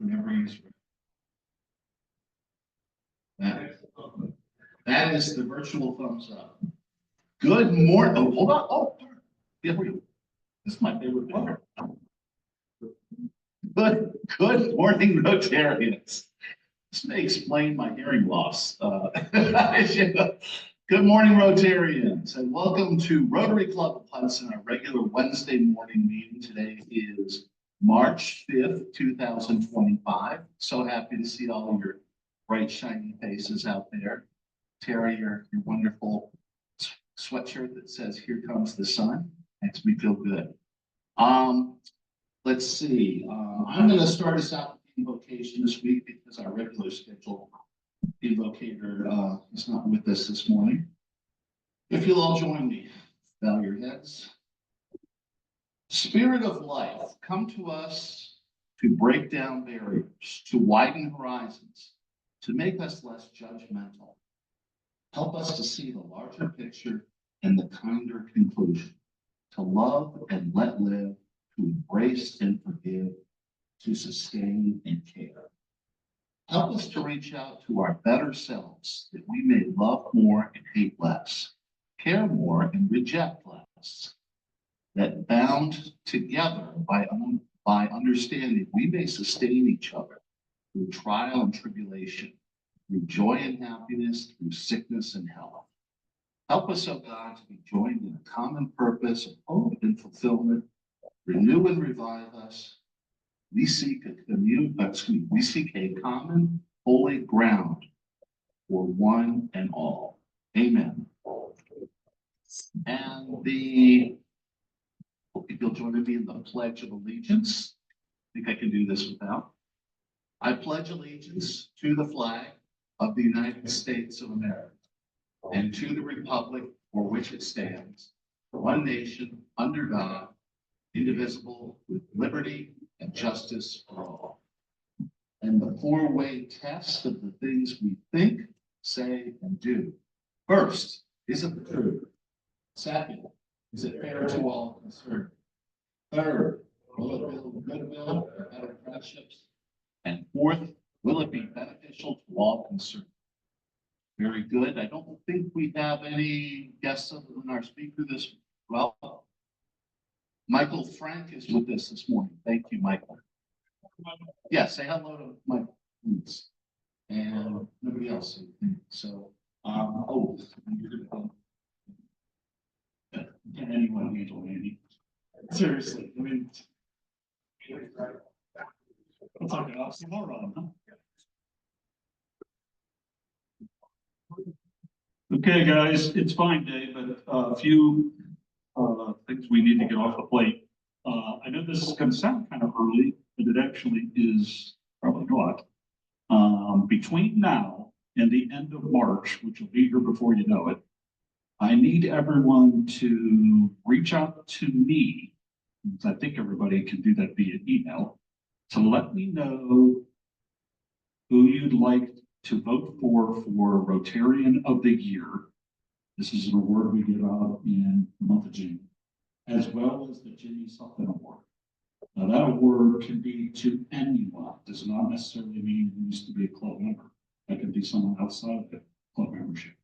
whenever he's ready. That is the virtual thumbs up. Good morning. Oh, hold on. Oh, yeah, this is my favorite part. Good morning, Rotarians. This may explain my hearing loss. Good morning, Rotarians, and welcome to Rotary Club of Hudson, our regular Wednesday morning meeting. Today is March 5th, 2025. So happy to see all of your bright, shiny faces out there. Terry, your wonderful sweatshirt that says, "Here comes the sun," makes me feel good. Let's see. I'm going to start us out with the invocation this week because our regular scheduled invocator is not with us this morning. If you'll all join me, bow your heads. Spirit of life, come to us to break down barriers, to widen horizons, to make us less judgmental. Help us to see the larger picture and the kinder conclusion, to love and let live, to embrace and forgive, to sustain and care. Help us to reach out to our better selves that we may love more and hate less, care more and reject less, that bound together by understanding we may sustain each other through trial and tribulation, through joy and happiness, through sickness and health. Help us, O God, to be joined in a common purpose of hope and fulfillment. Renew and revive us. We seek a common holy ground for one and all. Amen. And if you'll join me in the Pledge of Allegiance. I think I can do this without. I pledge allegiance to the flag of the United States of America and to the republic for which it stands, one nation, under God, indivisible, with liberty and justice for all. And the four-way test of the things we think, say, and do. First, is it the truth? Second, is it fair to all concerned? Third, will it build goodwill and better friendships? And fourth, will it be beneficial to all concerned? Very good. I don't think we have any guests other than our speaker this well. Michael Frank is with us this morning. Thank you, Michael. Yeah, say hello to Michael, please. And nobody else. So, you're gonna can anyone handle Andy? Seriously, I mean, we'll talk about oxymoron, huh? Okay, guys, it's fine day, but a few things we need to get off the plate. I know this is going to sound kind of early, but it actually is probably not. Between now and the end of March, which will be here before you know it, I need everyone to reach out to me, because I think everybody can do that via email, to let me know who you'd like to vote for Rotarian of the Year. This is an award we give out in the month of June, as well as the Jimmy Sutton Award. Now that award can be to anyone. It does not necessarily mean you used to be a club member. That could be someone outside of the club membership.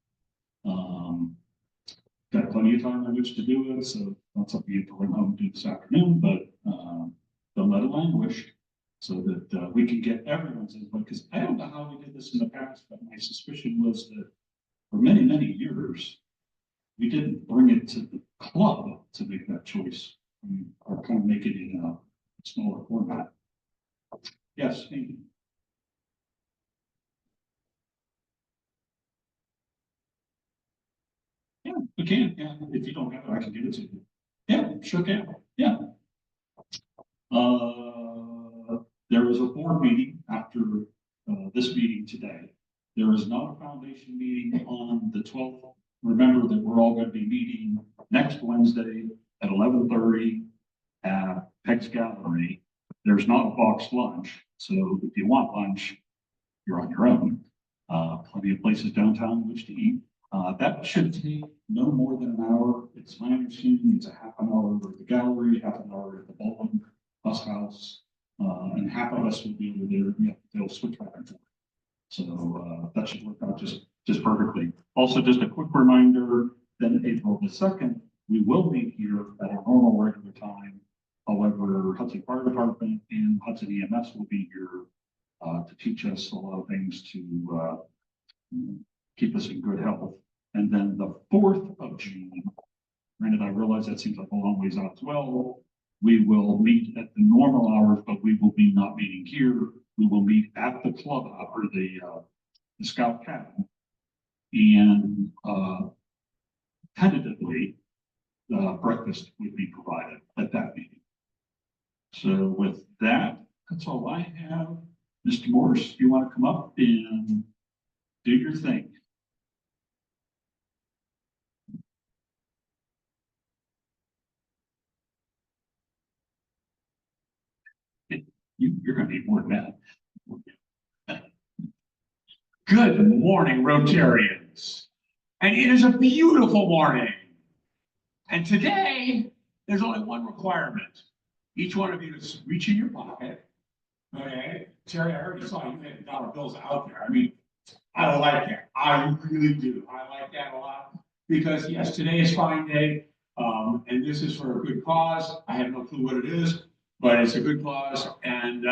Got plenty of time in which to do it, so that's up to you to run home and do this afternoon, but don't let it languish so that we can get everyone's input, because I don't know how we did this in the past, but my suspicion was that for many, many years, we didn't bring it to the club to make that choice. We are kind of making it in a smaller format. Yes, Amy. Yeah, we can. Yeah, if you don't have it, I can give it to you. Yeah, sure can. Yeah. There is a board meeting after this meeting today. There is not a foundation meeting on the 12th. Remember that we're all going to be meeting next Wednesday at 11:30 at Peck's Gallery. There's not a boxed lunch, so if you want lunch, you're on your own. Plenty of places downtown in which to eat. That should take no more than an hour. It's my understanding it's a half an hour at the gallery, half an hour at the bowling bus house, and half of us will be over there. Yeah, they'll switch back and forth. So that should work out just perfectly. Also, just a quick reminder, then April the 2nd, we will meet here at our normal regular time. However, Hudson Fire Department and Hudson EMS will be here to teach us a lot of things to keep us in good health. And then the 4th of June, granted, I realize that seems like a long ways out as well. We will meet at the normal hours, but we will be not meeting here. We will meet at the club or the Scout cabin, and tentatively, breakfast would be provided at that meeting. So with that, that's all I have. Mr. Morris, you want to come up and do your thing? You're going to need more than that. Good morning, Rotarians. And it is a beautiful morning. And today, there's only one requirement. Each one of you is reach in your pocket. Okay, Terry, I already saw you had dollar bills out there. I mean, I like that. I really do. I like that a lot because yes, today is fine day. And this is for a good cause. I have no clue what it is, but it's a good cause. And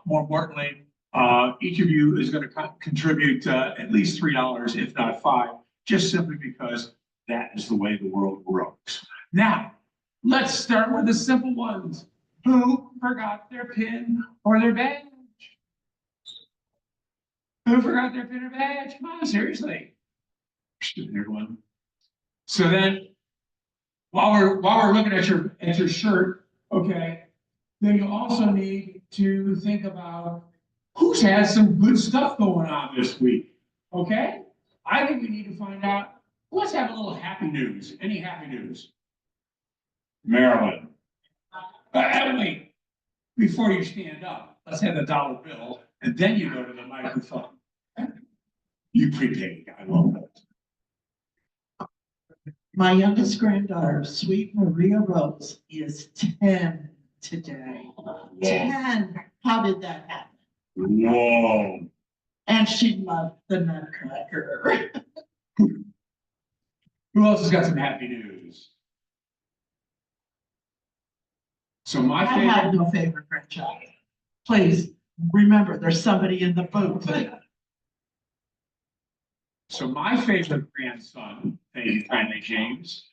more importantly, each of you is going to contribute at least $3, if not $5, just simply because that is the way the world works. Now, let's start with the simple ones. Who forgot their pin or their badge? Who forgot their pin or badge? Come on, seriously. Everyone. So then, while we're looking at your shirt, okay, then you also need to think about who's had some good stuff going on this week. Okay? I think we need to find out. Let's have a little happy news. Any happy news? Maryland. Wait, before you stand up, let's have the dollar bill, and then you go to the microphone. You prepaid. I love that. My youngest granddaughter, Sweet Maria Rose, is 10 today. Whoa. 10. How did that happen? Whoa. And she loved the Nutcracker. Who else has got some happy news? So my I favorite. have no favorite grandchild. Please remember, there's somebody in the booth. So my favorite grandson, thank you kindly, James.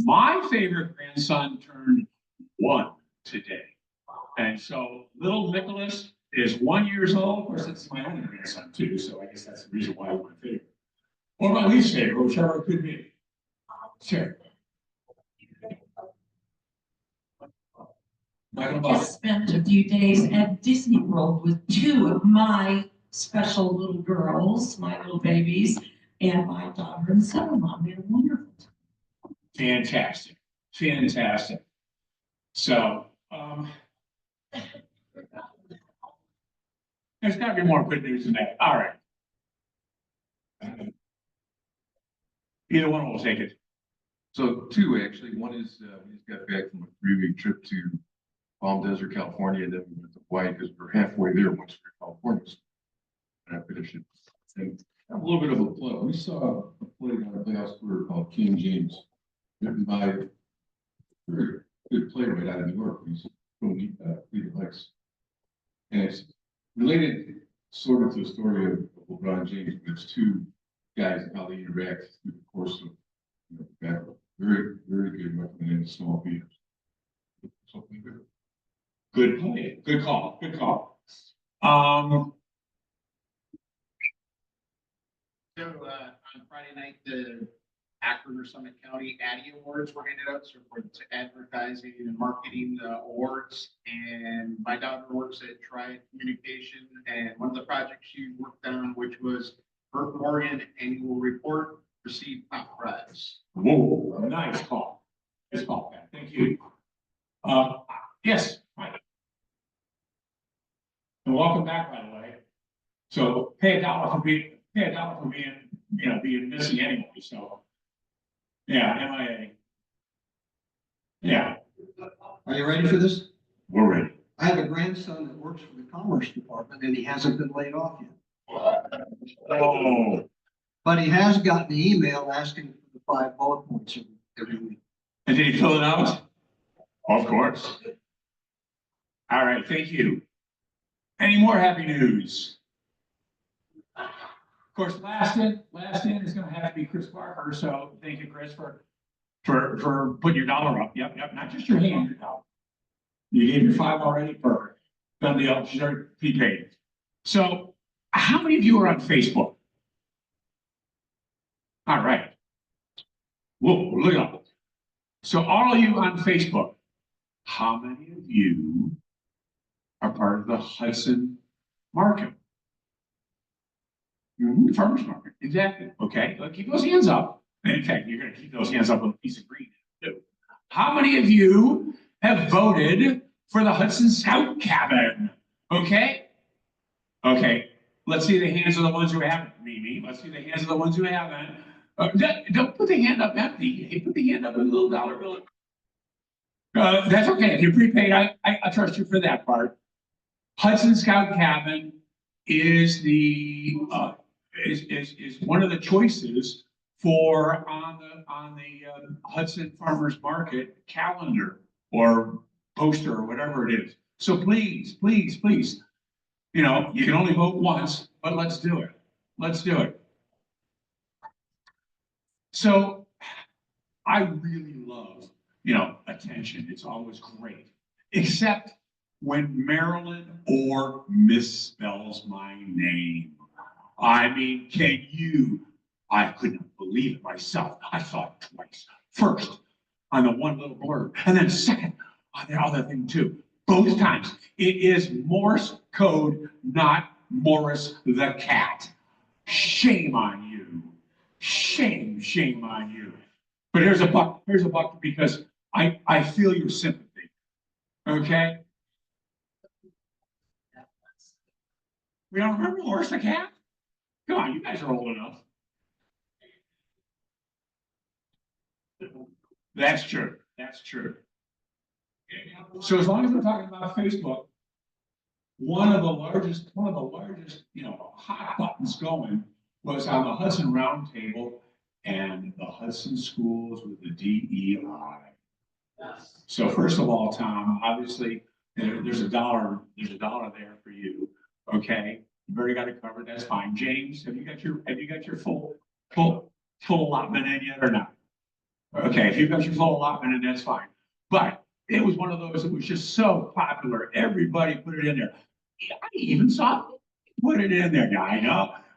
My favorite grandson turned 1 today. And so little Nicholas is 1 year old. Of course, it's my own grandson too, so I guess that's the reason why I'm my favorite. Or my least favorite, whichever it could be. Sure. I just spent a few days at Disney World with 2 of my special little girls, my little babies, and my daughter and son-in-law. They're wonderful. Fantastic. Fantastic. So, there's got to be more good news than that. All right. Either one will take it. So 2 actually. One is we just got back from a 3-week trip to Palm Desert, California, and then we went to Hawaii because we're halfway there once we're in California. And I finished it. And a little bit of a plug. We saw a play on Playhouse Square called King James, written by a very good playwright out of New York. He's from Peter Lex. And it's related sort of to the story of LeBron James, but it's 2 guys and how they interact through the course of the battle. Very, very good, recommended small theaters. Something good. Good play. Good call. Good call. So on Friday night, the Akron or Summit County Addy Awards were handed out, so for the advertising and marketing awards. And my daughter works at Triad Communication, and one of the projects she worked on, which was Burt Morgan Annual Report, received top prize. Whoa, nice call. Nice call, Pat. Thank you. Yes, Mike. And welcome back, by the way. So pay $1 for being, being missing anyway. So yeah, MIA. Yeah. Are you ready for this? We're ready. I have a grandson that works for the Commerce Department and he hasn't been laid off yet. Oh, But he has gotten the email asking for the 5 bullet points every week. and did he fill it out? Of course. All right, thank you. Any more happy news? Of course, last in is gonna have to be Chris Barker, so thank you, Chris, for putting your dollar up. Yep, not just your hand, your dollar. You gave your 5 already, perfect. Done deal, she's already prepaid. So, how many of you are on Facebook? All right. Whoa, look at that. So all of you on Facebook, how many of you are part of the Hudson market? Farmers market, exactly. Okay, well, keep those hands up. And in fact, you're gonna keep those hands up with a piece of green too. How many of you have voted for the Hudson Scout Cabin? Okay? Okay, let's see the hands of the ones who haven't, Mimi. Let's see the hands of the ones who haven't. Don't put the hand up empty. Hey, put the hand up with a little dollar bill. That's okay. If you're prepaid, I trust you for that part. Hudson Scout Cabin is the is one of the choices for on the Hudson Farmers Market calendar or poster or whatever it is. So please, you know, you can only vote once, but let's do it. Let's do it. So I really love, you know, attention. It's always great, except when Marilyn or misspells my name. I mean, I couldn't believe it myself. I saw it twice. First on the one little blurb, and then second on the other thing too. Both times. It is Morse code, not Morris the cat. Shame on you. Shame on you. But here's a buck because I feel your sympathy. Okay? We don't remember Morris the cat? Come on, you guys are old enough. That's true. That's true. So as long as we're talking about Facebook, one of the largest, you know, hot buttons going was on the Hudson Roundtable and the Hudson schools with the DEI. So first of all, Tom, obviously there's a dollar there for you. Okay, you've already got it covered. That's fine. James, have you got your full allotment in yet or not? Okay, if you've got your full allotment in, that's fine. But it was one of those that was just so popular. Everybody put it in there. I even saw put it in there. Yeah,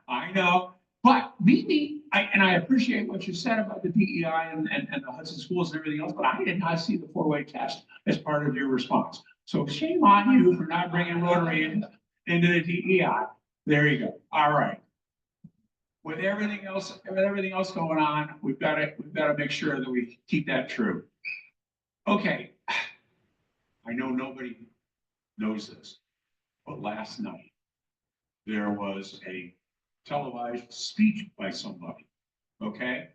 I know. But Mimi, I appreciate what you said about the DEI and the Hudson schools and everything else, but I did not see the 4-way test as part of your response. So shame on you for not bringing Rotary into the DEI. There you go. All right. With everything else going on, we've got to make sure that we keep that true. Okay. I know nobody knows this, but last night there was a televised speech by somebody, okay?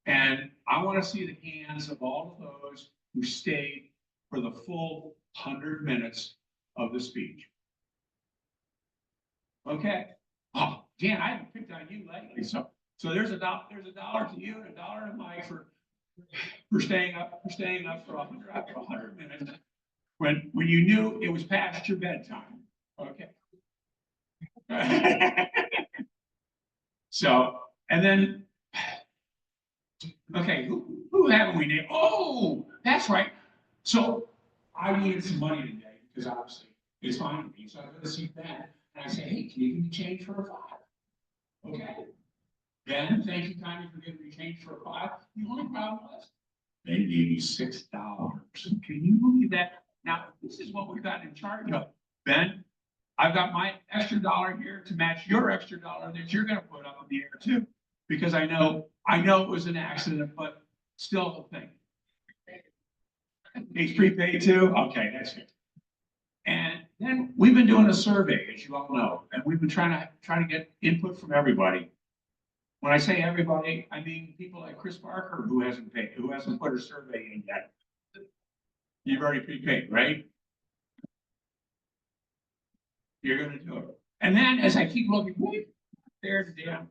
And I want to see the hands of all of those who stayed for the full 100 minutes of the speech. Okay? Oh, Dan, I haven't picked on you lately, so there's a dollar to you and a dollar to Mike for staying up for 100 minutes when you knew it was past your bedtime. Okay. So, and then, okay, who haven't we named? Oh, that's right. So I needed some money today because obviously it's fine with me. So I go to see Ben and I say, hey, can you give me change for a 5? Okay. Ben, thank you kindly for giving me change for a 5. The only problem was they gave me $6. Can you believe that? Now, this is what we've gotten in charge of. Ben, I've got my extra dollar here to match your extra dollar that you're going to put up in the air too, because I know it was an accident, but still a thing. He's prepaid too. Okay, that's good. And then we've been doing a survey, as you all know, and we've been trying to get input from everybody. When I say everybody, I mean people like Chris Barker, who hasn't put a survey in yet. You've already prepaid, right? You're gonna do it. And then as I keep looking, wait, there's the damn.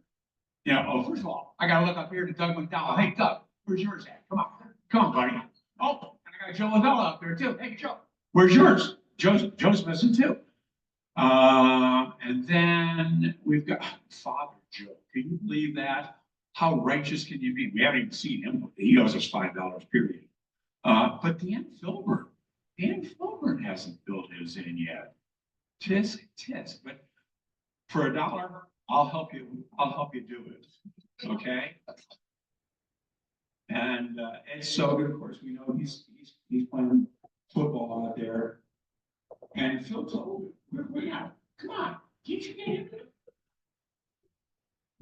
You know, oh, first of all, I gotta look up here to Doug McDowell. Hey, Doug, where's yours at? Come on, buddy. Oh, and I got Joe Lavella up there too. Hey, Joe, where's yours? Joe's missing too. And then we've got Father Joe. Can you believe that? How righteous can you be? We haven't even seen him. He owes us $5 period. But Dan Filburn hasn't filled his in yet. Tis, but for $1, I'll help you do it. Okay? And so of course we know he's playing football out there. And Phil told him, we're out. Come on, can't you get him?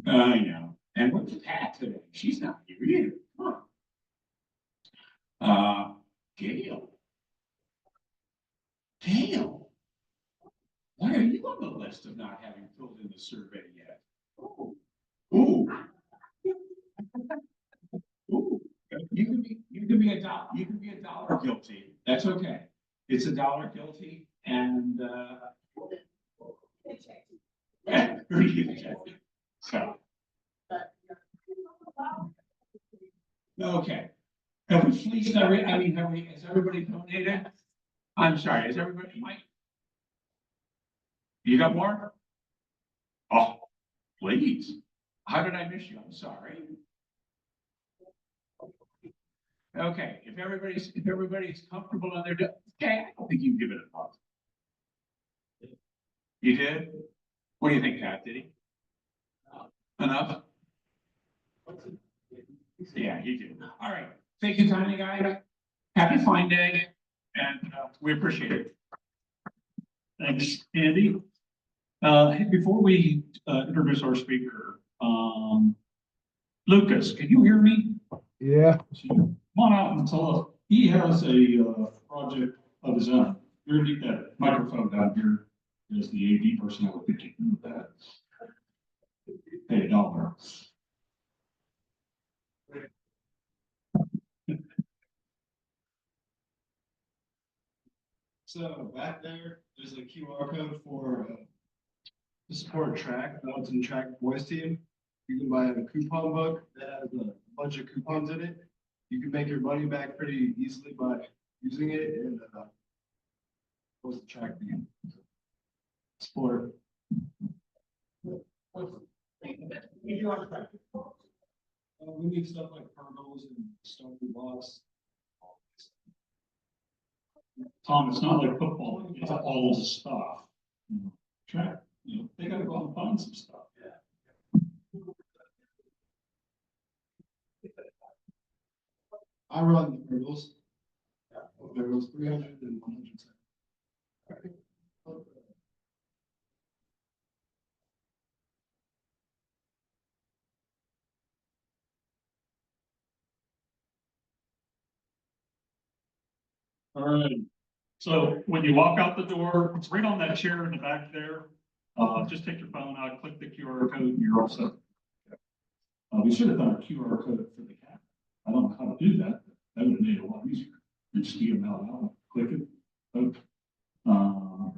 I know. And what's Pat today? She's not here either. Come on. Gail. Why are you on the list of not having filled in the survey yet? Oh. Ooh. Ooh. You can be $1 guilty. That's okay. It's $1 guilty and so okay. Have we fleeced has everybody donated? I'm sorry, has everybody Mike? You got more? Oh, please. How did I miss you? I'm sorry. Okay, if everybody's comfortable on their okay, I don't think you can give it a thought. You did? What do you think, Pat? Did he? Enough? Yeah, you did. All right. Thank you kindly, guys. Happy Fine Day, and we appreciate it. Thanks, Andy. Hey, before we introduce our speaker, Lucas, can you hear me? Yeah. Come on out and tell us. He has a project of his own. Here, that microphone down here is the AD person. I would think you knew that. Hey, $1. So back there's a QR code for to support track, the Hudson track boys team. You can buy a coupon book that has a bunch of coupons in it. You can make your money back pretty easily by using it and post the track team. Sport. We need stuff like pergos and starting blocks. Tom, it's not like football. It's all the stuff. Track. They got to go out and find some stuff. I run the hurdles. There was 300 and 110. All right. So when you walk out the door, it's right on that chair in the back there. Just take your phone out, click the QR code, and you're all set. We should have done a QR code for the cat. I don't know how to do that. That would have made it a lot easier. You just get them out, click it. Okay. And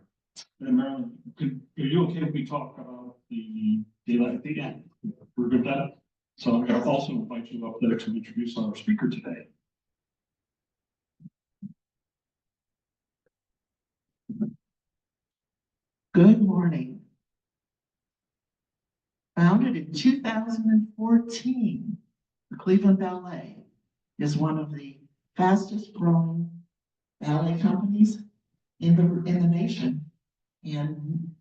Marilyn, are you okay if we talk about the daylight at the end? We're good with that. So I'm going to also invite you up there to introduce our speaker today. Good morning. Founded in 2014, the Cleveland Ballet is one of the fastest growing ballet companies in the nation and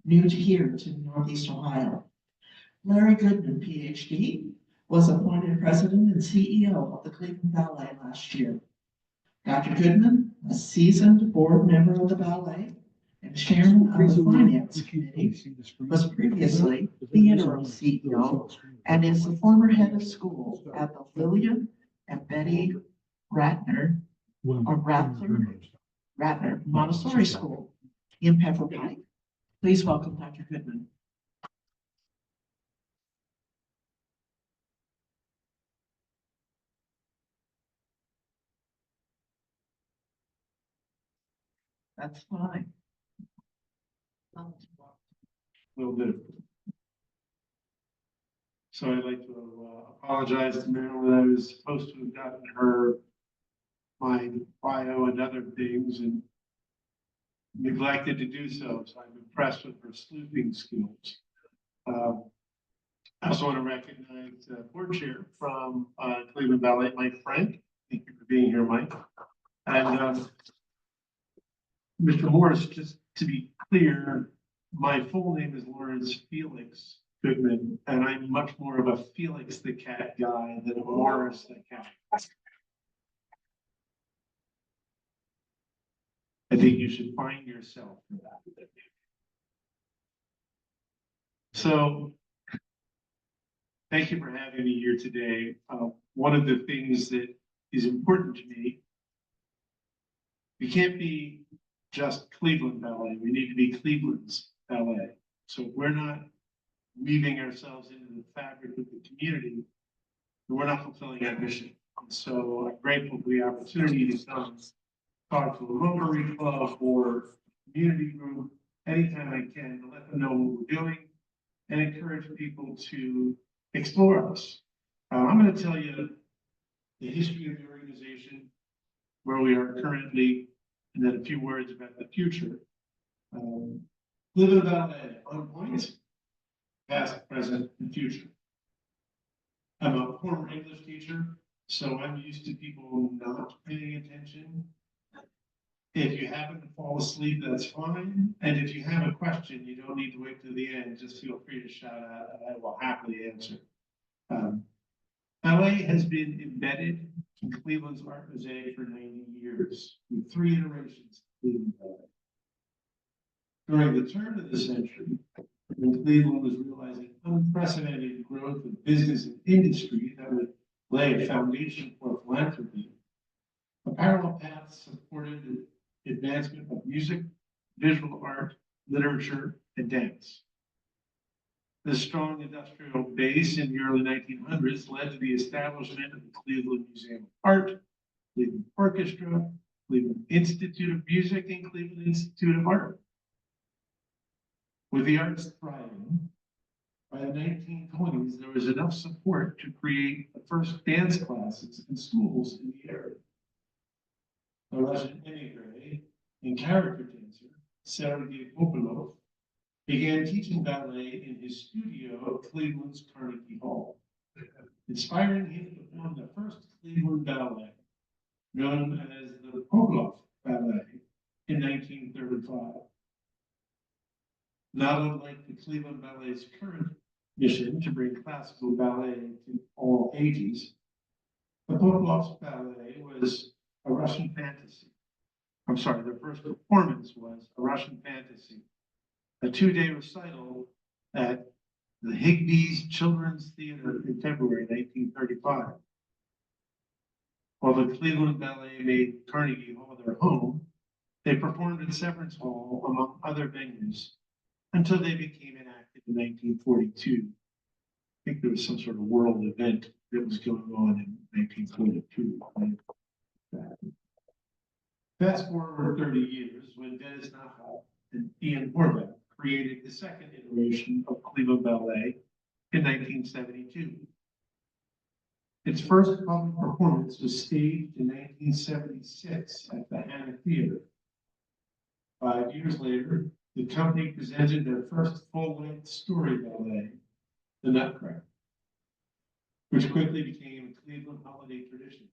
new to here to Northeast Ohio. Larry Goodman, PhD, was appointed president and CEO of the Cleveland Ballet last year. Dr. Goodman, a seasoned board member of the ballet and chairman of the finance committee, was previously the interim CEO and is the former head of school at the Lillian and Betty Ratner Montessori School in Pepper Pike. Please welcome Dr. Goodman. That's fine. Will do. So I'd like to apologize to Marilyn. I was supposed to have gotten her my bio and other things and neglected to do so. So I'm impressed with her sleuthing skills. I also want to recognize board chair from Cleveland Ballet, Mike Frank. Thank you for being here, Mike. And Mr. Morris, just to be clear, my full name is Lawrence Felix Goodman, and I'm much more of a Felix the Cat guy than a Morris the Cat. I think you should find yourself for that. So, thank you for having me here today. One of the things that is important to me, we can't be just Cleveland Ballet. We need to be Cleveland's ballet. So if we're not weaving ourselves into the fabric of the community, then we're not fulfilling our mission. And so I'm grateful for the opportunity to come talk to a Rotary Club or community group anytime I can to let them know what we're doing and encourage people to explore us. I'm going to tell you the history of the organization, where we are currently, and then a few words about the future. Cleveland Ballet on point, past, present, and future. I'm a former English teacher, so I'm used to people not paying attention. If you happen to fall asleep, that's fine. And if you have a question, you don't need to wait till the end. Just feel free to shout out, and I will happily answer. Ballet has been embedded in Cleveland's art mosaic for 90 years, with 3 iterations of Cleveland Ballet. During the turn of the century, when Cleveland was realizing unprecedented growth of business and industry that would lay a foundation for philanthropy, a parallel path supported the advancement of music, visual art, literature, and dance. The strong industrial base in the early 1900s led to the establishment of the Cleveland Museum of Art, Cleveland Orchestra, Cleveland Institute of Music, and Cleveland Institute of Art. With the arts thriving, by the 1920s, there was enough support to create the first dance classes in schools in the area. A Russian emigre and character dancer, Sergei Popelov, began teaching ballet in his studio at Cleveland's Carnegie Hall, inspiring him to form the first Cleveland ballet, known as the Popelov Ballet, in 1935. Not unlike the Cleveland Ballet's current mission to bring classical ballet to all ages, the Popelov Ballet was a Russian fantasy. I'm sorry, their first performance was a Russian fantasy, a 2-day recital at the Higbee's Children's Theater in February 1935. While the Cleveland Ballet made Carnegie Hall their home, they performed at Severance Hall, among other venues, until they became inactive in 1942. I think there was some sort of world event that was going on in 1942. Fast forward 30 years, when Dennis Nahal and Ian Horvath created the second iteration of Cleveland Ballet in 1972. Its first public performance was staged in 1976 at the Hannah Theater. 5 years later, the company presented their first full-length story ballet, The Nutcracker, which quickly became a Cleveland holiday tradition,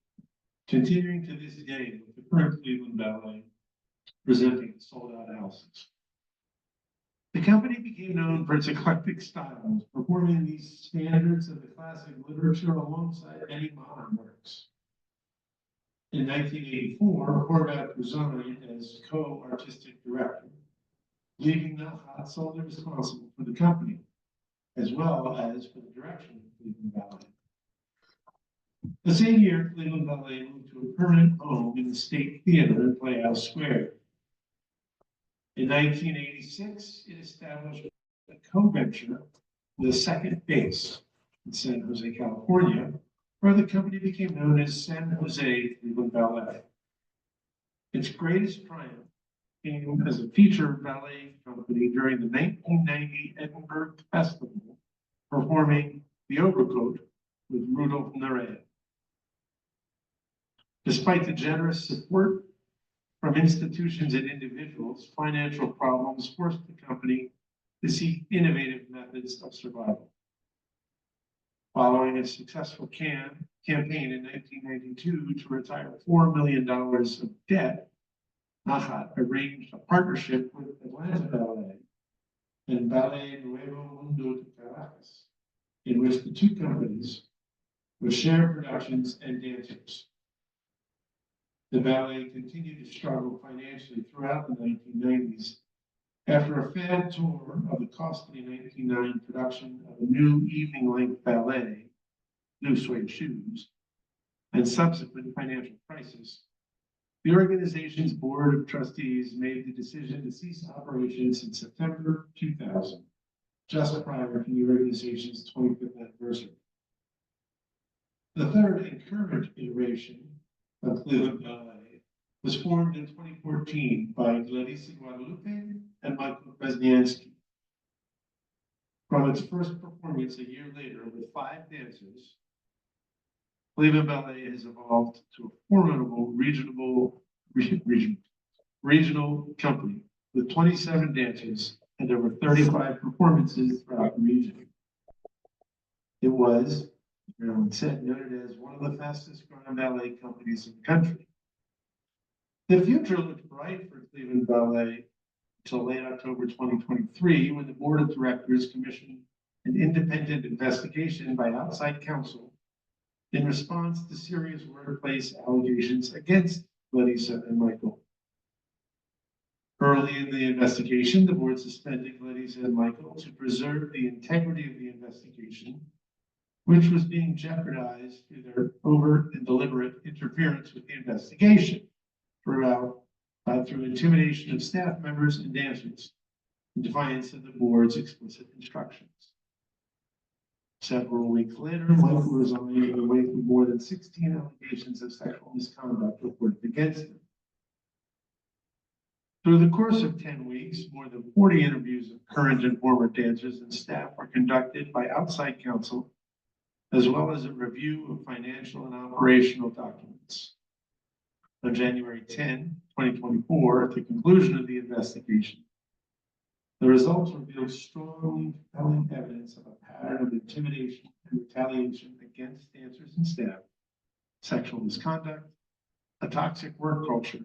continuing to this day with the current Cleveland Ballet presenting sold-out houses. The company became known for its eclectic styles, performing these standards of the classic literature alongside many modern works. In 1984, Horvath resigned as co-artistic director, leaving Nahal solely responsible for the company, as well as for the direction of Cleveland Ballet. The same year, Cleveland Ballet moved to a permanent home in the State Theater in Playhouse Square. In 1986, it established a co-venture with a second base in San Jose, California, where the company became known as San Jose Cleveland Ballet. Its greatest triumph came as a feature ballet company during the 1990 Edinburgh Festival, performing The Overcoat with Rudolf Nureyev. Despite the generous support from institutions and individuals, financial problems forced the company to seek innovative methods of survival. Following a successful campaign in 1992 to retire $4 million of debt, Najat arranged a partnership with Atlanta Ballet and Ballet Nuevo Mundo de Caracas, in which the two companies would share productions and dancers. The ballet continued to struggle financially throughout the 1990s after a failed tour of the costly 1999 production of a new evening-length ballet, New Suede Shoes, and subsequent financial crisis. The organization's board of trustees made the decision to cease operations in September 2000, just prior to the organization's 25th anniversary. The third and current iteration of Cleveland Ballet was formed in 2014 by Clarissa Guadalupe and Michael Kwasniewski. From its first performance a year later with 5 dancers, Cleveland Ballet has evolved to a formidable regional company with 27 dancers and over 35 performances throughout the region. It was, as Marilyn said, noted as one of the fastest growing ballet companies in the country. The future looked bright for Cleveland Ballet until late October 2023, when the board of directors commissioned an independent investigation by outside counsel in response to serious workplace allegations against Clarissa and Michael. Early in the investigation, the board suspended Clarissa and Michael to preserve the integrity of the investigation, which was being jeopardized through their overt and deliberate interference with the investigation through intimidation of staff members and dancers in defiance of the board's explicit instructions. Several weeks later, Michael resigned in the wake of more than 16 allegations of sexual misconduct reported against him. Through the course of 10 weeks, more than 40 interviews of current and former dancers and staff were conducted by outside counsel, as well as a review of financial and operational documents. On January 10, 2024, at the conclusion of the investigation, the results revealed strongly compelling evidence of a pattern of intimidation and retaliation against dancers and staff, sexual misconduct, a toxic work culture,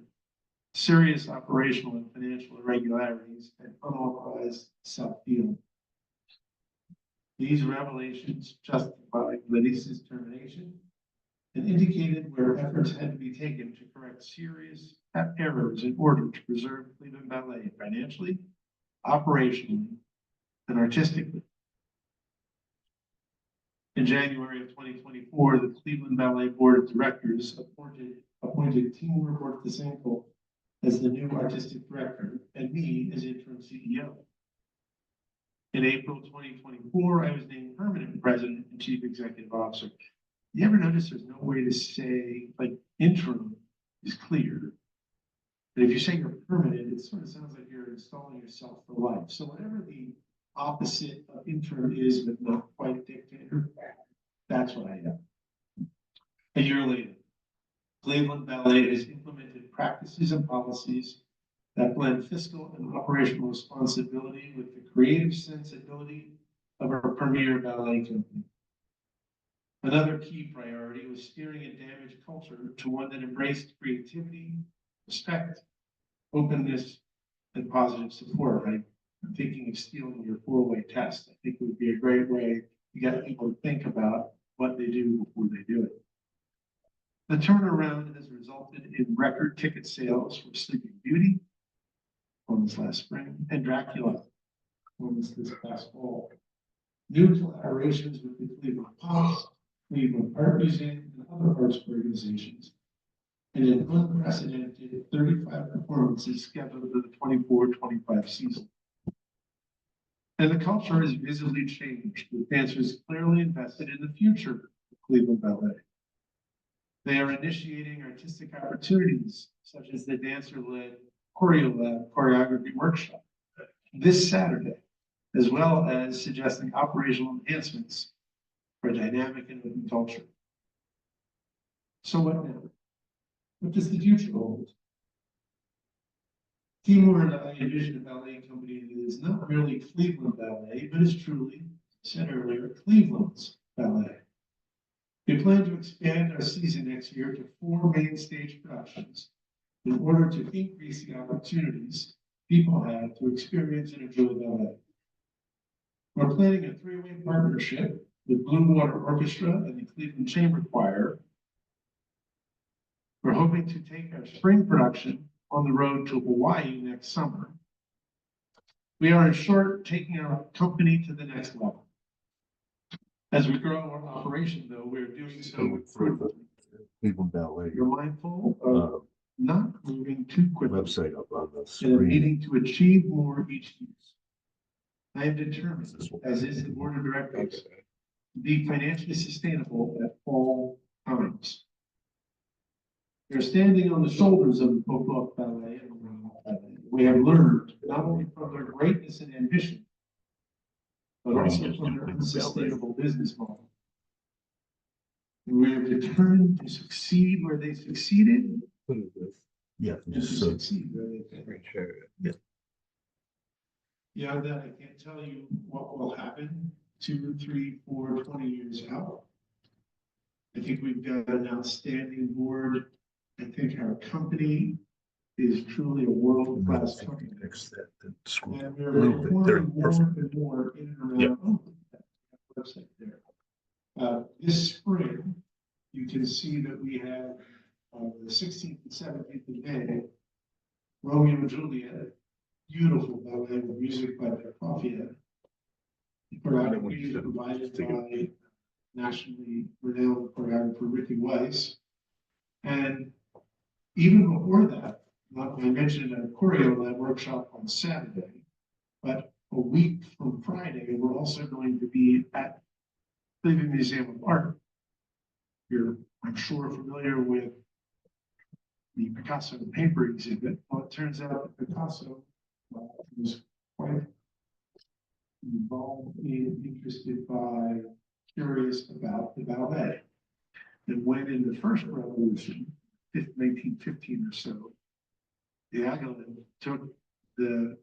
serious operational and financial irregularities, and unauthorized self-dealing. These revelations justified Larissa's termination and indicated where efforts had to be taken to correct serious errors in order to preserve Cleveland Ballet financially, operationally, and artistically. In January of 2024, the Cleveland Ballet Board of Directors appointed Timour Bourtasenkov as the new artistic director and me as interim CEO. In April 2024, I was named permanent president and chief executive officer. You ever notice there's no way to say, like, interim is clear, but if you say you're permanent, it sort of sounds like you're installing yourself for life. So whatever the opposite of interim is, but not quite dictator, that's what I am. A year later, Cleveland Ballet has implemented practices and policies that blend fiscal and operational responsibility with the creative sensibility of our premier ballet company. Another key priority was steering a damaged culture to one that embraced creativity, respect, openness, and positive support. I'm thinking of stealing your 4-way test. I think it would be a great way to get people to think about what they do before they do it. The turnaround has resulted in record ticket sales for Sleeping Beauty, performance last spring, and Dracula, performance this past fall. New collaborations with the Cleveland Pops, Cleveland Art Museum, and other arts organizations, and an unprecedented 35 performances scheduled for the 24-25 season. And the culture has visibly changed, with dancers clearly invested in the future of Cleveland Ballet. They are initiating artistic opportunities, such as the dancer-led choreography workshop this Saturday, as well as suggesting operational enhancements for dynamic and open culture. So what now? What does the future hold? Timour and I envision a ballet company that is not merely Cleveland Ballet, but is truly, as I said earlier, Cleveland's ballet. We plan to expand our season next year to 4 main stage productions in order to increase the opportunities people have to experience and enjoy ballet. We're planning a 3-way partnership with Blue Water Orchestra and the Cleveland Chamber Choir. We're hoping to take our spring production on the road to Hawaii next summer. We are, in short, taking our company to the next level. As we grow our operation, though, we're doing so prudently. Cleveland Ballet We're mindful of not moving too quickly website up on the and screen. needing to achieve more each year. I am determined, as is the board of directors, to be financially sustainable at all times. We're standing on the shoulders of both Ballet and Rotary Ballet. We have learned not only from their greatness and ambition, but also from their unsustainable business model. And we are determined to succeed where they succeeded, Yeah, and to just so. succeed where they failed. Beyond that, I can't tell you what will happen 2, 3, 4, 20 years out. I think we've got an outstanding board. I think our company is truly a world-class company. And we're performing more and more in and around that website there. This spring, you can see that we have the 16th and 17th of May, Romeo and Juliet, beautiful ballet with music by Prokofiev. The choreography is provided by nationally renowned choreographer Ricky Weiss. And even before that, I mentioned a choreo lab workshop on Saturday, but a week from Friday, we're also going to be at Cleveland Museum of Art. You're, I'm sure, familiar with the Picasso paper exhibit. Well, it turns out that Picasso was quite involved and interested by, curious about the ballet. And when in the first revolution, 1915 or so, Diaghilev took the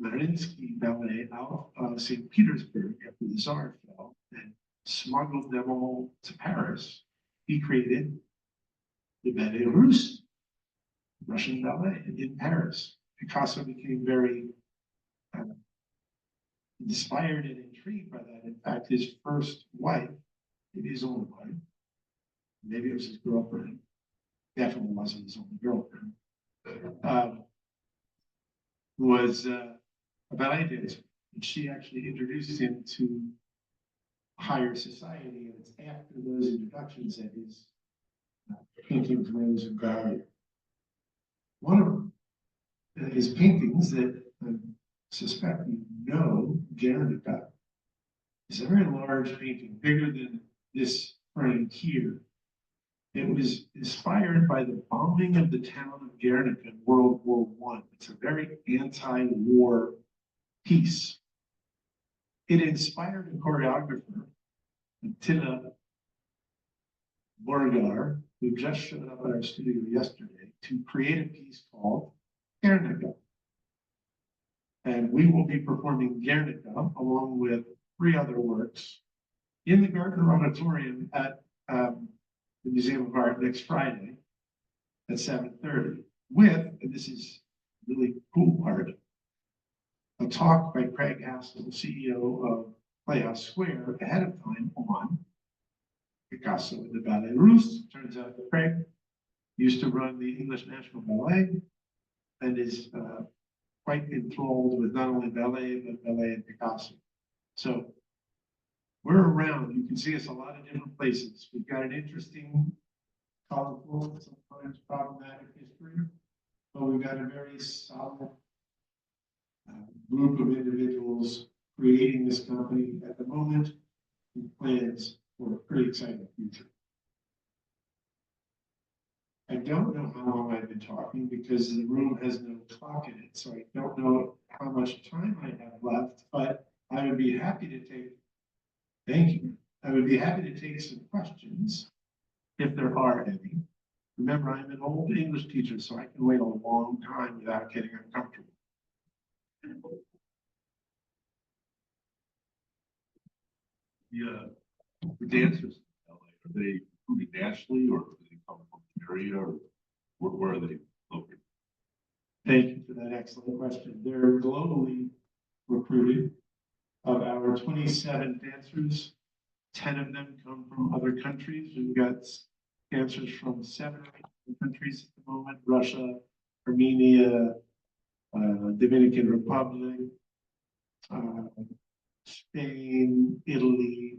Mariinsky ballet out of St. Petersburg after the Tsar fell and smuggled them all to Paris. He created the Ballet Russe, Russian ballet in Paris. Picasso became very inspired and intrigued by that. In fact, his first wife, maybe his only wife, maybe it was his girlfriend, definitely wasn't his only girlfriend, was a ballet dancer. And she actually introduced him to higher society, and it's after those introductions that his paintings rose in value. One of his paintings that I suspect you know, Guernica, is a very large painting, bigger than this frame here. It was inspired by the bombing of the town of Guernica in World War I. It's a very anti-war piece. It inspired a choreographer, Attila Borgar, who just showed up at our studio yesterday, to create a piece called Guernica. And we will be performing Guernica along with 3 other works in the Gardner Auditorium at the Museum of Art next Friday at 7:30 with, and this is really cool part, a talk by Craig Hassel, the CEO of Playhouse Square, ahead of time on Picasso and the Ballet Russe. Turns out that Craig used to run the English National Ballet and is quite enthralled with not only ballet, but ballet and Picasso. So we're around. You can see us a lot of different places. We've got an interesting, colorful, sometimes problematic history, but we've got a very solid group of individuals creating this company at the moment with plans for a pretty exciting future. I don't know how long I've been talking because the room has no clock in it, so I don't know how much time I have left, but I would be happy to take, thank you. I would be happy to take some questions if there are any. Remember, I'm an old English teacher, so I can wait a long time without getting uncomfortable. Yeah, the dancers, in LA, are they moving nationally or do they come from the area or where are they located? Thank you for that excellent question. They're globally recruited. Of our 27 dancers, 10 of them come from other countries. We've got dancers from 7 countries at the moment: Russia, Armenia, Dominican Republic, Spain, Italy.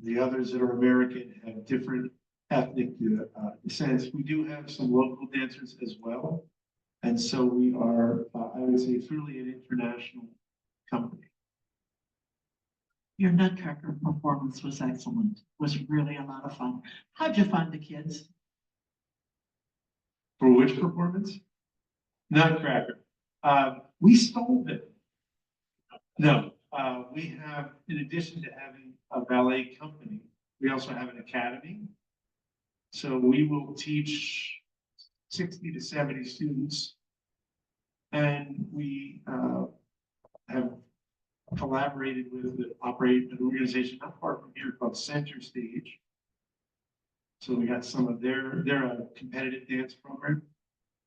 The others that are American have different ethnic descents. We do have some local dancers as well. And so we are, I would say, truly an international company. Your Nutcracker performance was excellent. Was really a lot of fun. How'd you find the kids? For which performance? Nutcracker. We stole them. No, we have, in addition to having a ballet company, we also have an academy. So we will teach 60 to 70 students. And we have collaborated with the operate an organization not far from here called Center Stage. So we got some of they're a competitive dance program.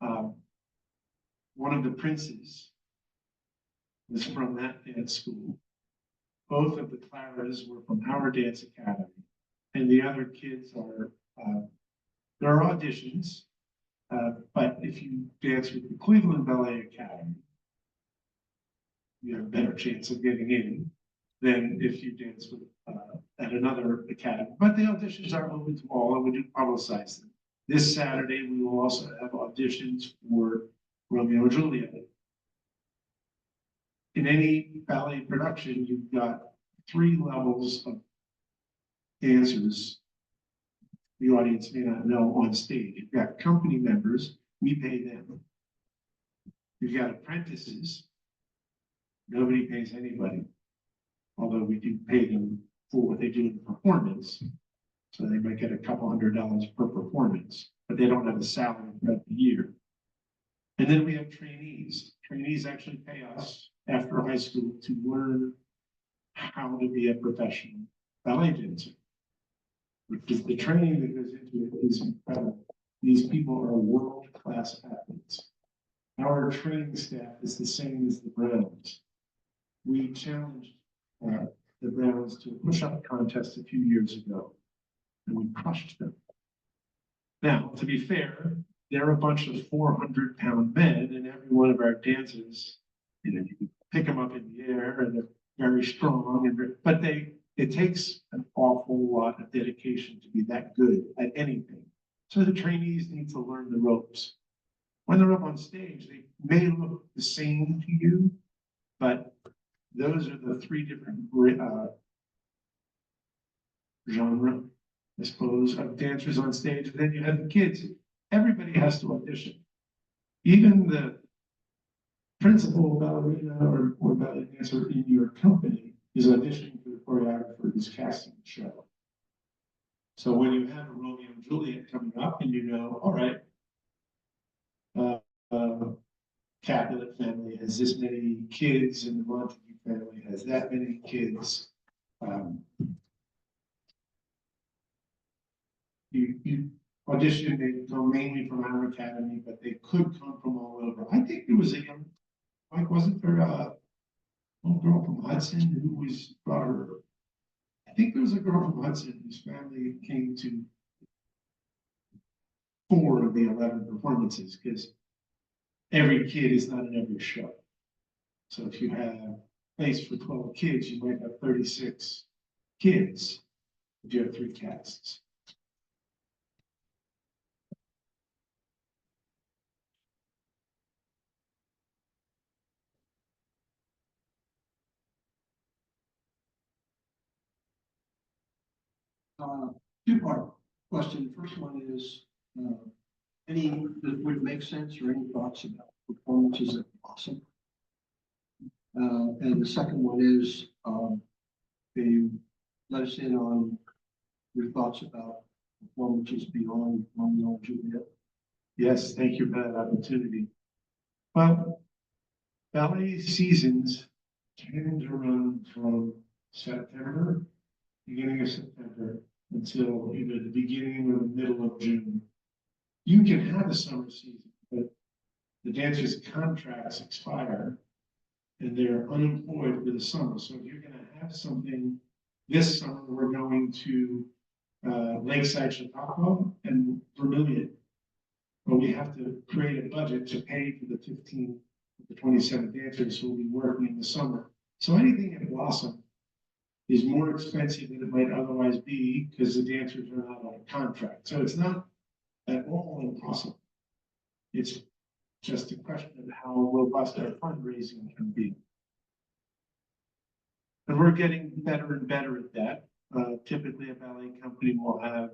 One of the princes was from that dance school. Both of the Claras were from our dance academy. And the other kids are, there are auditions, but if you dance with the Cleveland Ballet Academy, you have a better chance of getting in than if you dance with at another academy. But the auditions are open to all, and we do publicize them. This Saturday, we will also have auditions for Romeo and Juliet. In any ballet production, you've got 3 levels of dancers the audience may not know on stage. You've got company members, we pay them. You've got apprentices, nobody pays anybody, although we do pay them for what they do in performance. So they might get a couple $100 per performance, but they don't have a salary throughout the year. And then we have trainees. Trainees actually pay us after high school to learn how to be a professional ballet dancer. Because the training that goes into it is incredible. These people are world-class athletes. Our training staff is the same as the Browns. We challenged the Browns to a push-up contest a few years ago, and we crushed them. Now, to be fair, they're a bunch of 400-pound men, and every one of our dancers, you know, you can pick them up in the air, and they're very strong, but it takes an awful lot of dedication to be that good at anything. So the trainees need to learn the ropes. When they're up on stage, they may look the same to you, but those are the 3 different genre, I suppose, of dancers on stage. And then you have the kids. Everybody has to audition. Even the principal ballerina or ballet dancer in your company is auditioning for the choreographer who's casting the show. So when you have a Romeo and Juliet coming up and you know, all right, Capulet family has this many kids and the Montague family has that many kids. You audition, they come mainly from our academy, but they could come from all over. I think there was a young, like, wasn't there a little girl from Hudson who was brought her? I think there was a girl from Hudson whose family came to 4 of the 11 performances because every kid is not in every show. So if you have place for 12 kids, you might have 36 kids if you have 3 casts. Two-part. Question, first one is, would it make sense or any thoughts about performances at Blossom? And the second one is, they let us in on your thoughts about performances beyond Romeo and Juliet. Yes, thank you for that opportunity. Well, ballet seasons tend to run from September, beginning of September, until either the beginning or the middle of June. You can have a summer season, but the dancers' contracts expire and they're unemployed for the summer. So if you're gonna have something this summer, we're going to Lakeside Chautauqua and Vermilion. But we have to create a budget to pay for the 15, the 27 dancers who will be working in the summer. So anything at Blossom is more expensive than it might otherwise be because the dancers are not on a contract. So it's not at all impossible. It's just a question of how robust our fundraising can be. And we're getting better and better at that. Typically, a ballet company will have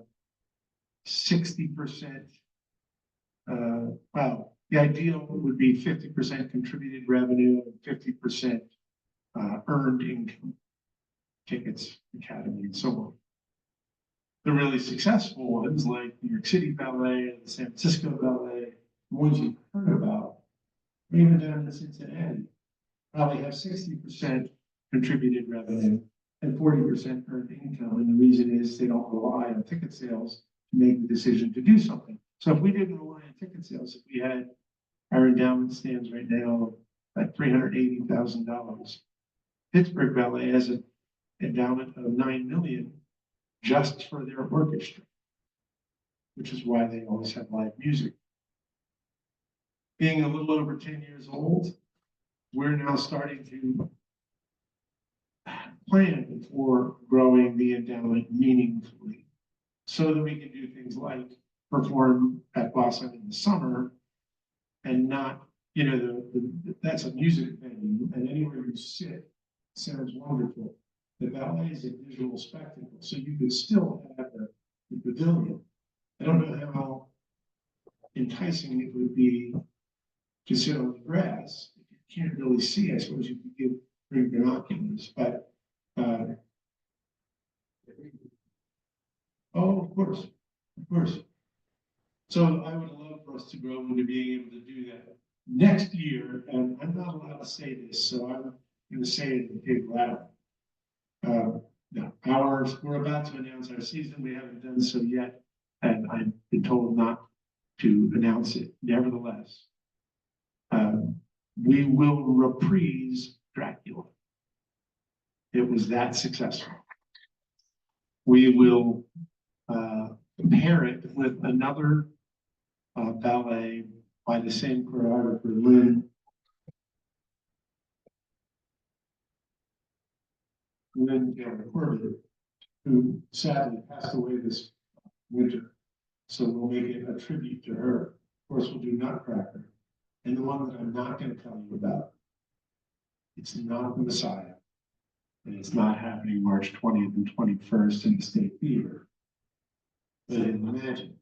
60%. Well, the ideal would be 50% contributed revenue and 50% earned income, tickets, academy, and so on. The really successful ones like New York City Ballet and the San Francisco Ballet, the ones you've heard about, or even down in Cincinnati, probably have 60% contributed revenue and 40% earned income. And the reason is they don't rely on ticket sales to make the decision to do something. So if we didn't rely on ticket sales, if we had our endowment stands right now at $380,000, Pittsburgh Ballet has an endowment of $9 million just for their orchestra, which is why they always have live music. Being a little over 10 years old, we're now starting to plan for growing the endowment meaningfully so that we can do things like perform at Blossom in the summer and not, you know, that's a music venue and anywhere you sit sounds wonderful. The ballet is a visual spectacle, so you could still have the pavilion. I don't know how enticing it would be to sit on the grass. If you can't really see, I suppose you could bring binoculars, but oh, of course. So I would love for us to grow into being able to do that next year, and I'm not allowed to say this, so I'm going to say it in big loud. We're about to announce our season. We haven't done so yet, and I've been told not to announce it. Nevertheless, we will reprise Dracula. It was that successful. We will pair it with another ballet by the same choreographer, Lynn Corbett, who sadly passed away this winter. So we'll make it a tribute to her. Of course, we'll do Nutcracker. And the one that I'm not going to tell you about, it's not the Messiah. And it's not happening March 20th and 21st in the State Theater. But imagine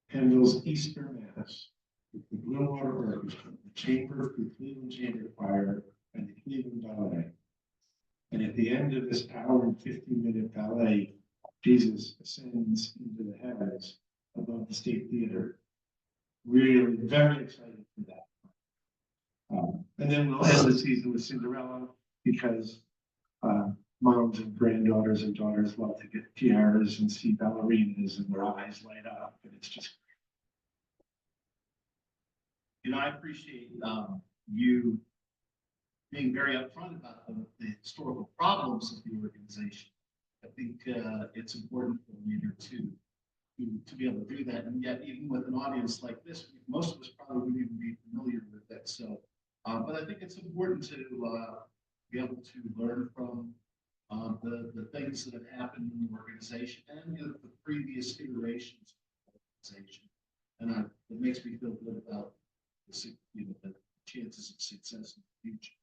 Handel's Easter Mass with the Blue Water Orchestra, the Cleveland Chamber Choir, and the Cleveland Ballet. And at the end of this hour and 15-minute ballet, Jesus ascends into the heavens above the State Theater. Really very excited for that. And then we'll end the season with Cinderella because moms and granddaughters and daughters love to get tiaras and see ballerinas and their eyes light up. And it's just. You know, I appreciate you being very upfront about the historical problems of the organization. I think it's important for a leader to be able to do that. And yet, even with an audience like this, most of us probably wouldn't even be familiar with that. So, but I think it's important to be able to learn from the things that have happened in the organization and the previous iterations of the organization. And it makes me feel good about the chances of success in the future.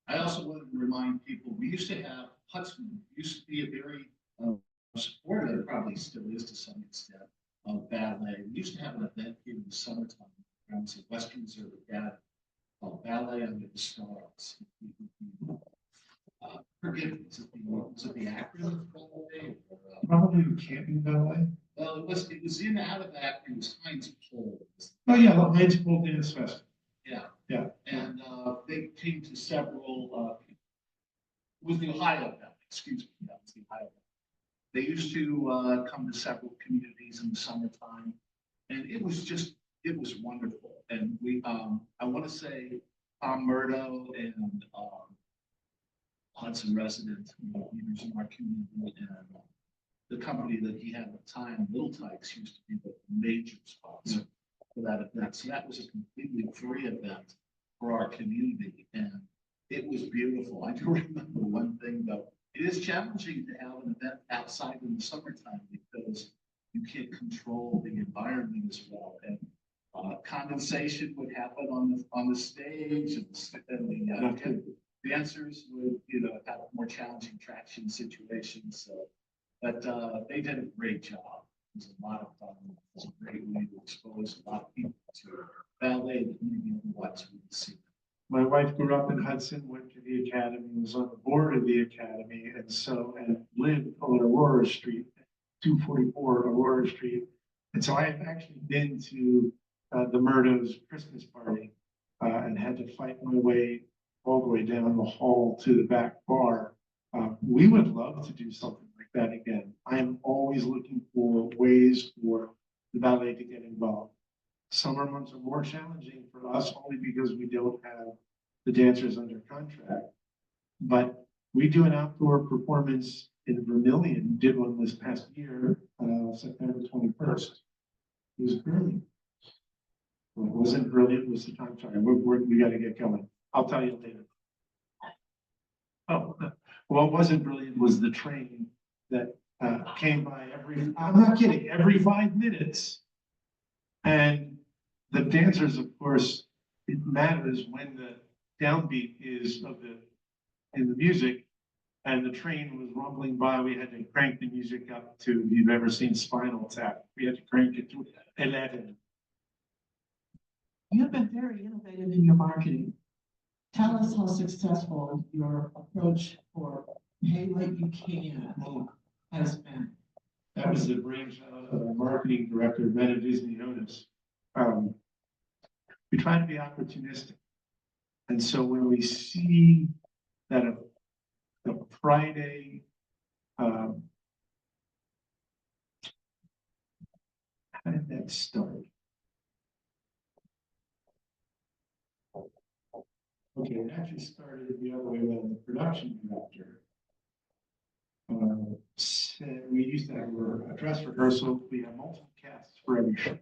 I also wanted to remind people, we used to have Hudson, used to be a very supporter, it probably still is to some extent, of ballet. We used to have an event here in the summertime, around the Western Reserve Academy, called Ballet Under the Stars. Forgive me, was it the acronym probably? Or, Probably the Canton Ballet. well, it was in out of that, it was Heinz Pole. Oh, yeah, the Heinz Pool Dance Festival. Yeah. Yeah. And they came to several, it was the Ohio Ballet, excuse me, that was the Ohio Ballet. They used to come to several communities in the summertime, and it was wonderful. And we, I want to say, Tom Murdo and Hudson resident, leaders in our community, and the company that he had at the time, Little Tykes, used to be the major sponsor for that event. So that was a completely free event for our community, and it was beautiful. I do remember one thing though. It is challenging to have an event outside in the summertime because you can't control the environment as well. And condensation would happen on the stage, and the dancers would, have more challenging traction situations. So, but they did a great job. It was a lot of fun. It was a great way to expose a lot of people to ballet that maybe otherwise wouldn't see. My wife grew up in Hudson, went to the academy, was on the board of the academy, and lived on Aurora Street, 244 Aurora Street. And so I have actually been to the Murdo's Christmas party and had to fight my way all the way down the hall to the back bar. We would love to do something like that again. I am always looking for ways for the ballet to get involved. Summer months are more challenging for us only because we don't have the dancers under contract. But we do an outdoor performance in Vermillion, did one this past year, September 21st. It was brilliant. Well, it wasn't brilliant, it was the time. Sorry, we got to get going. I'll tell you later. Oh, what wasn't brilliant was the train that came by I'm not kidding, every 5 minutes. And the dancers, of course, it matters when the downbeat is in the music, and the train was rumbling by. We had to crank the music up to, if you've ever seen Spinal Tap, we had to crank it to 11. You've been very innovative in your marketing. Tell us how successful your approach for pay what you can has been. That was the brainchild of our marketing director, Meta Disney Otis. We try to be opportunistic. And so when we see that a Friday, how did that start? Okay, it actually started the other way around. The production director said we used to have a dress rehearsal. We have multiple casts for every show.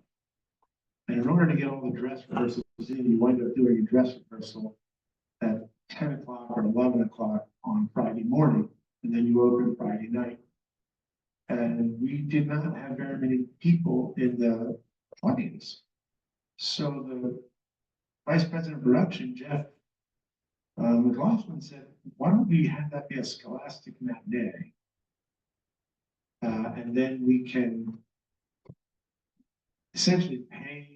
And in order to get all the dress rehearsals in, you wind up doing a dress rehearsal at 10 o'clock or 11 o'clock on Friday morning, and then you open Friday night. And we did not have very many people in the audience. So the vice president of production, Jeff McLaughlin, said, why don't we have that be a scholastic matinee? And then we can essentially pay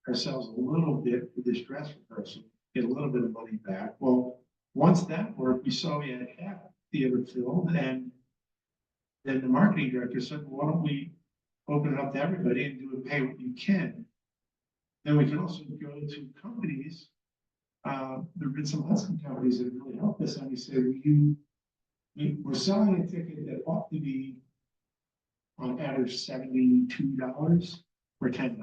ourselves a little bit for this dress rehearsal, get a little bit of money back. Well, once that worked, we saw we had half the theater filled, and then the marketing director said, well, why don't we open it up to everybody and do a pay what you can? Then we can also go to companies. There have been some Hudson companies that have really helped us, and we say, we're selling a ticket that ought to be on average $72 for $10.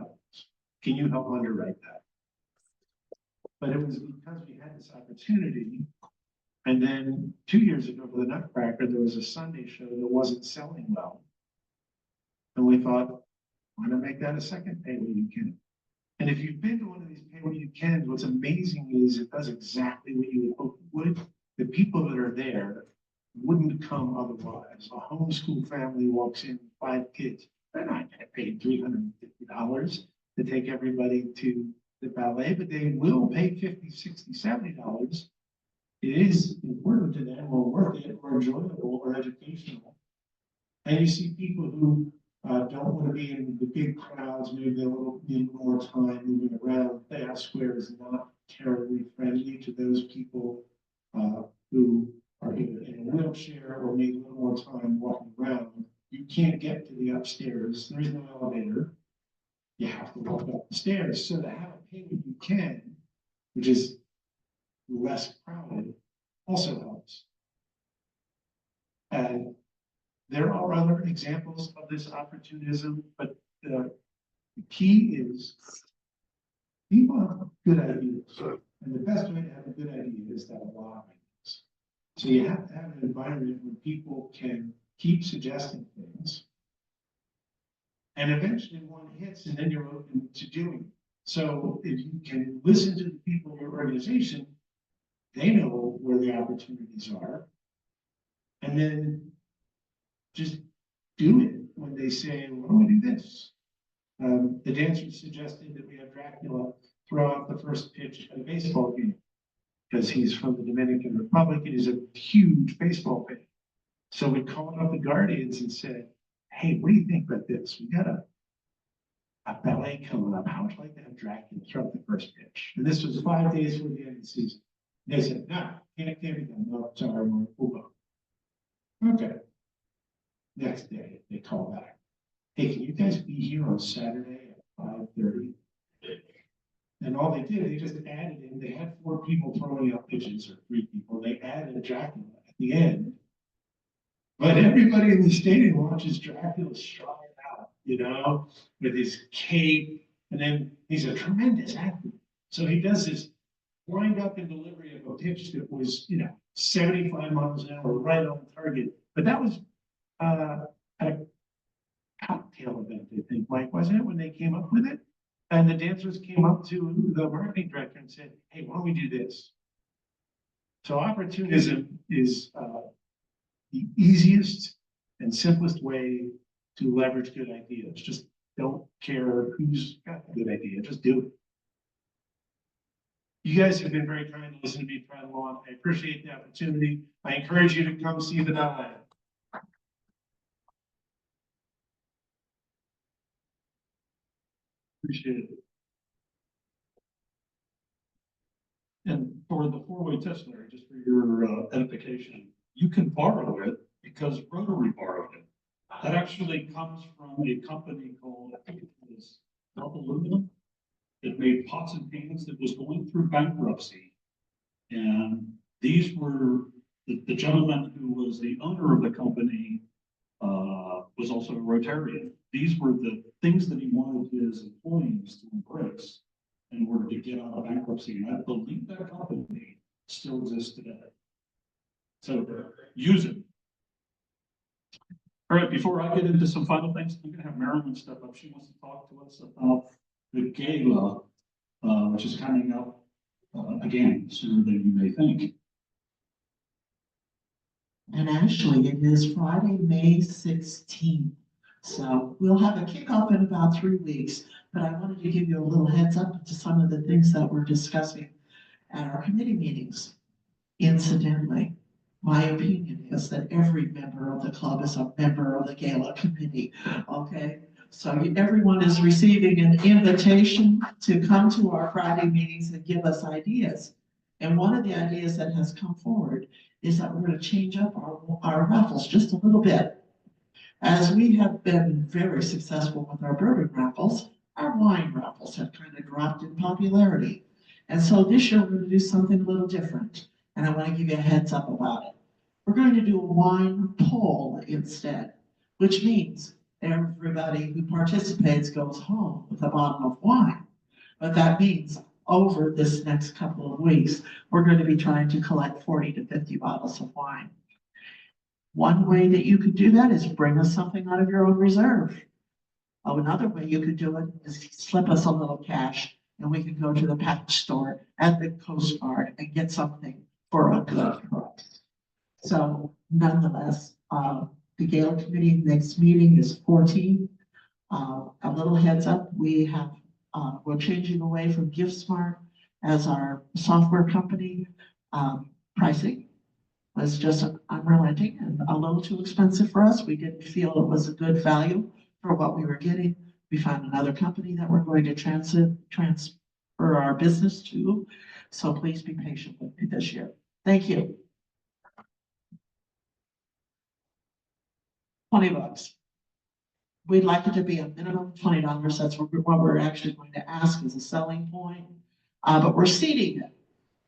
Can you help underwrite that? But it was because we had this opportunity. And then 2 years ago for the Nutcracker, there was a Sunday show that wasn't selling well. And we thought, why not make that a second pay what you can? And if you've been to one of these pay what you can, what's amazing is it does exactly what you would hope it would. The people that are there wouldn't come otherwise. A homeschool family walks in, 5 kids. They're not going to pay $350 to take everybody to the ballet, but they will pay $50, $60, $70. It is important to them, or worth it, or enjoyable, or educational. And you see people who don't want to be in the big crowds, maybe they need more time moving around. Playhouse Square is not terribly friendly to those people who are either in a wheelchair or need a little more time walking around. You can't get to the upstairs. There is no elevator. You have to walk up the stairs. So to have a payment you can, which is less crowded, also helps. And there are other examples of this opportunism, but the key is people have good ideas. And the best way to have a good idea is to have a lot of ideas. So you have to have an environment where people can keep suggesting things. And eventually one hits and then you're open to doing it. So if you can listen to the people in your organization, they know where the opportunities are. And then just do it when they say, why don't we do this? The dancer suggested that we have Dracula throw out the first pitch at a baseball game because he's from the Dominican Republic and he's a huge baseball fan. So we called up the Guardians and said, hey, what do you think about this? We got a ballet coming up. How would you like to have Dracula throw out the first pitch? And this was 5 days before the end of the season. They said, no, can't be done. No, sorry, we'll go. Okay. Next day, they call back. Hey, can you guys be here on Saturday at 5:30? And all they did, they just added in, they had 4 people throwing out pitches, or 3 people. They added a Dracula at the end. But everybody in the stadium watches Dracula stride out, you know, with his cape. And then he's a tremendous athlete. So he does this wind up and delivery of a pitch that was, 75 miles an hour, right on target. But that was at a cocktail event, I think, Mike, wasn't it, when they came up with it? And the dancers came up to the marketing director and said, hey, why don't we do this? So opportunism is the easiest and simplest way to leverage good ideas. Just don't care who's got a good idea, just do it. You guys have been very kind to listen to me prattle on. I appreciate the opportunity. I encourage you to come see the ballet. Appreciate it. And for the 4-way test, Larry, just for your edification, you can borrow it because Rotary borrowed it. That actually comes from a company called, I think it was Aluminum. It made pots and pans that was going through bankruptcy. And these were, the gentleman who was the owner of the company was also a Rotarian. These were the things that he wanted his employees to embrace in order to get out of bankruptcy. And I believe that company still exists today. So use it. All right, before I get into some final things, I'm gonna have Marilyn step up. She wants to talk to us about the gala, which is coming up again sooner than you may think. And actually, it is Friday, May 16th. So we'll have a kickoff in about 3 weeks, but I wanted to give you a little heads up to some of the things that we're discussing at our committee meetings. Incidentally, my opinion is that every member of the club is a member of the gala committee, okay? So everyone is receiving an invitation to come to our Friday meetings and give us ideas. And one of the ideas that has come forward is that we're going to change up our raffles just a little bit. As we have been very successful with our bourbon raffles, our wine raffles have kind of dropped in popularity. And so this year we're going to do something a little different. And I want to give you a heads up about it. We're going to do a wine poll instead, which means everybody who participates goes home with a bottle of wine. But that means over this next couple of weeks, we're going to be trying to collect 40 to 50 bottles of wine. One way that you could do that is bring us something out of your own reserve. Oh, another way you could do it is slip us a little cash and we can go to the package store at the Coast Guard and get something for a good price. So nonetheless, the gala committee next meeting is 14. A little heads up, we're changing away from GiftSmart as our software company pricing. was just unrelenting and a little too expensive for us. We didn't feel it was a good value for what we were getting. We found another company that we're going to transfer our business to. So please be patient with me this year. Thank you. $20. We'd like it to be a minimum of $20. That's what we're actually going to ask as a selling point. But we're seeding it.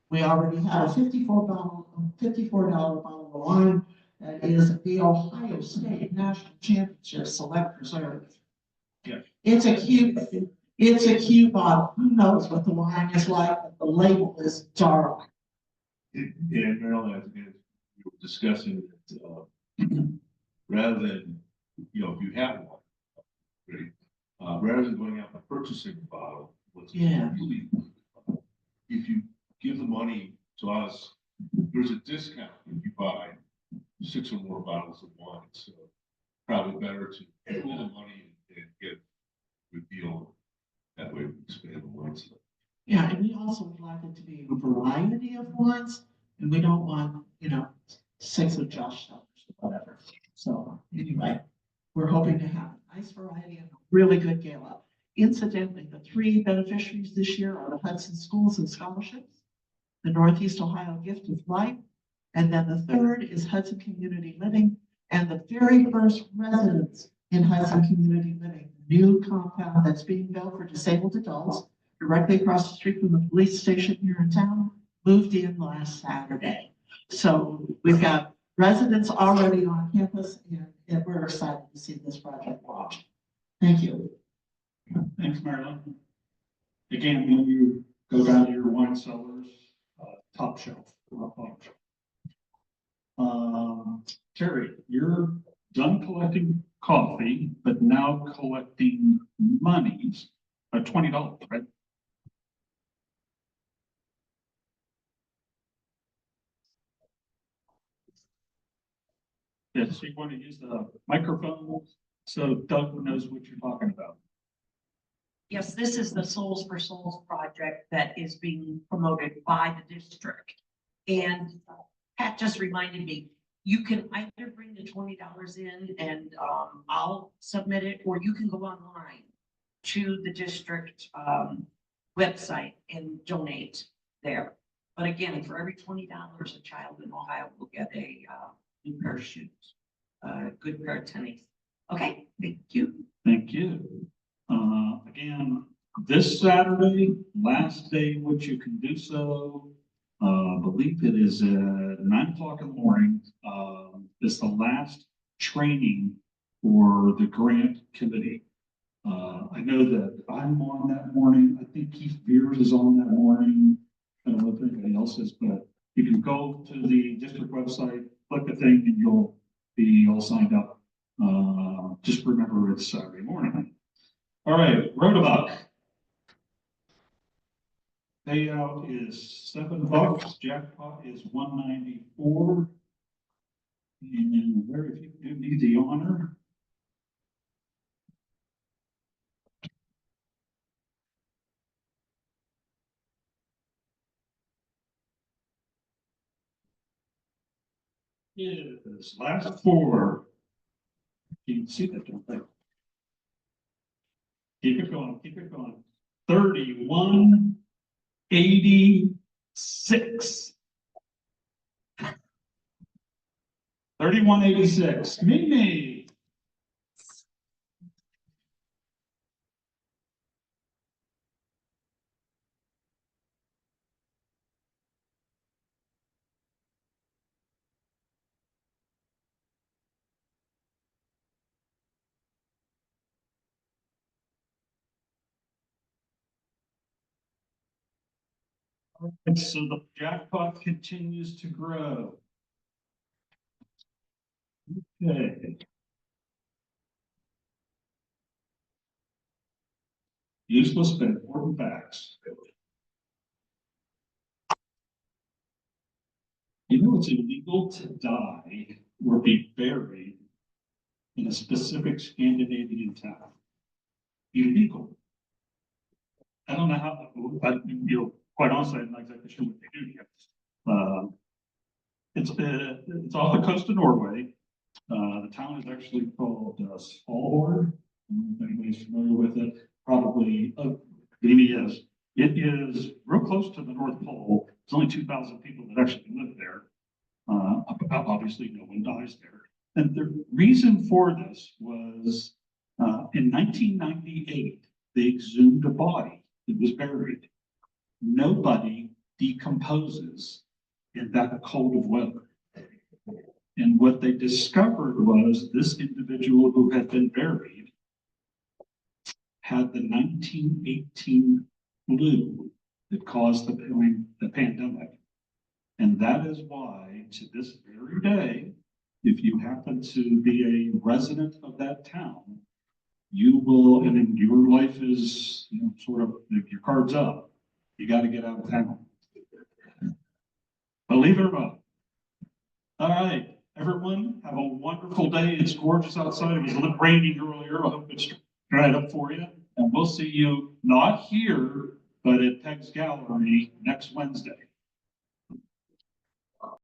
We already have a $54 bottle of wine that is the Ohio State National Championship Select Reserve. Yeah. It's a cute bottle. Who knows what the wine is like, but the label is dark. And Marilyn, as we were discussing that, rather than, if you have one, right, rather than going out and purchasing a bottle, what's Yeah. really, if you give the money to us, there's a discount if you buy 6 or more bottles of wine. So probably better to pool the money and get a good deal. That way we expand the wine stuff. Yeah, and we also would like it to be a variety of wines, and we don't want, 6 of Josh Sellers or whatever. So anyway, we're hoping to have a nice variety and a really good gala. Incidentally, the 3 beneficiaries this year are the Hudson Schools and Scholarships, the Northeast Ohio Gift of Life, and then the 3rd is Hudson Community Living, and the very first residents in Hudson Community Living, the new compound that's being built for disabled adults, directly across the street from the police station here in town, moved in last Saturday. So we've got residents already on campus, and we're excited to see this project launch. Thank you. Thanks, Marilyn. Again, when you go down to your wine cellars, top shelf. Terry, you're done collecting coffee, but now collecting monies, $20, right? Yes, you want to use the microphone so Doug knows what you're talking about. Yes, this is the Souls for Souls project that is being promoted by the district. And Pat just reminded me, you can either bring the $20 in and I'll submit it, or you can go online to the district website and donate there. But again, for every $20, a child in Ohio will get a new pair of shoes, a good pair of tennies. Okay, thank you. Thank you. Again, this Saturday, last day in which you can do so, I believe it is at 9 o'clock in the morning. It's the last training for the grant committee. I know that I'm on that morning. I think Keith Beers is on that morning. I don't know if anybody else is, but you can go to the district website, click the thing, and you'll be all signed up. Just remember it's Saturday morning. All right, Rotabuck. Payout is $7. Jackpot is $194. And Larry, if you do need the honor. Is last 4. You can see that, don't they? Keep it going, keep it going. 3186. 3186. Mimi. And so the jackpot continues to grow. Okay. Useless but important facts. You know it's illegal to die or be buried in a specific Scandinavian town. Illegal. I don't know how, quite honestly, I'm not exactly sure what they do here. It's It's off the coast of Norway. The town is actually called Svalbard. I don't know if anybody's familiar with it. Probably, maybe is. It is real close to the North Pole. It's only 2,000 people that actually live there. Obviously, no one dies there. And the reason for this was in 1998, they exhumed a body that was buried. Nobody decomposes in that cold of weather. And what they discovered was this individual who had been buried had the 1918 flu that caused the pandemic. And that is why, to this very day, if you happen to be a resident of that town, you will, and then your life is, you know, sort of, if your card's up, you got to get out of town. Believe it or not. All right, everyone, have a wonderful day. It's gorgeous outside. It was a little raining earlier. I hope it's dried up for you. And we'll see you not here, but at Peg's Gallery next Wednesday.